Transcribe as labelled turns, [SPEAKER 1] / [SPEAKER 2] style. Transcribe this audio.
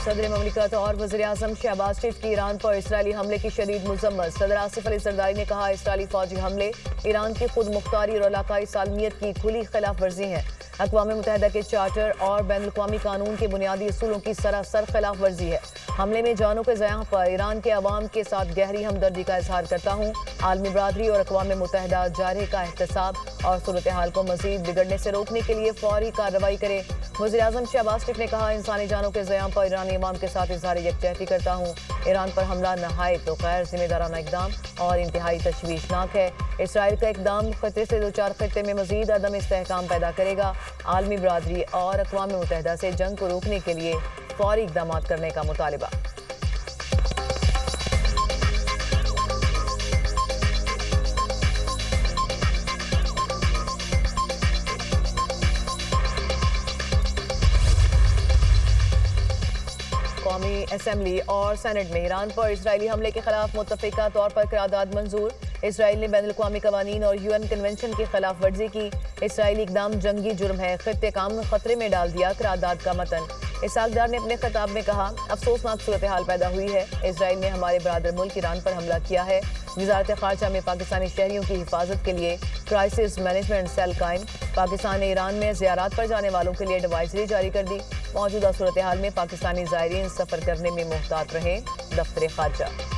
[SPEAKER 1] صدر مملکت اور وزیر اعظم شہباز شریف کی ایران پر اسرائیلی حملے کی شدید مذمت۔ صدر آصف علی زرداری نے کہا اسرائیلی فوجی حملے ایران کی خود مختاری اور علاقائی سالمیت کی کھلی خلاف ورزی ہیں۔ اقوام متحدہ کے چارٹر اور بین الاقوامی قانون کے بنیادی اصولوں کی سراسر خلاف ورزی ہے۔ حملے میں جانوں کے ضیاع پر ایران کے عوام کے ساتھ گہری ہمدردی کا اظہار کرتا ہوں۔ عالمی برادری اور اقوام متحدہ جارحے کا احتساب اور صورتحال کو مزید بگڑنے سے روکنے کے لیے فوری کارروائی کرے۔ وزیر اعظم شہباز شریف نے کہا انسانی جانوں کے ضیاع پر ایرانی عوام کے ساتھ اظہار یکجہتی کرتا ہوں۔ ایران پر حملہ نہایت غیر ذمہ دارانہ اقدام اور انتہائی تشویشناک ہے۔ اسرائیل کا اقدام خطے سے دوچار خطے میں مزید عدم استحکام پیدا کرے گا۔ عالمی برادری اور اقوام متحدہ سے جنگ کو روکنے کے لیے فوری اقدامات کرنے کا مطالبہ۔ قومی اسمبلی اور سینٹ میں ایران پر اسرائیلی حملے کے خلاف متفقہ طور پر قرارداد منظور۔ اسرائیل نے بین الاقوامی قوانین اور UN کنونشن کی خلاف ورزی کی۔ اسرائیلی اقدام جنگی جرم ہے، خطے کا امن خطرے میں ڈال دیا۔ قرارداد کا متن اسحاق ڈار نے اپنے خطاب میں کہا افسوسناک صورتحال پیدا ہوئی ہے۔ اسرائیل نے ہمارے برادر ملک ایران پر حملہ کیا ہے۔ وزارت خارجہ میں پاکستانی شہریوں کی حفاظت کے لیے کرائسس مینجمنٹ سیل قائم۔ پاکستان نے ایران میں زیارات پر جانے والوں کے لیے ایڈوائزری جاری کر دی۔ موجودہ صورتحال میں پاکستانی زائرین سفر کرنے میں محتاط رہیں، دفتر خارجہ۔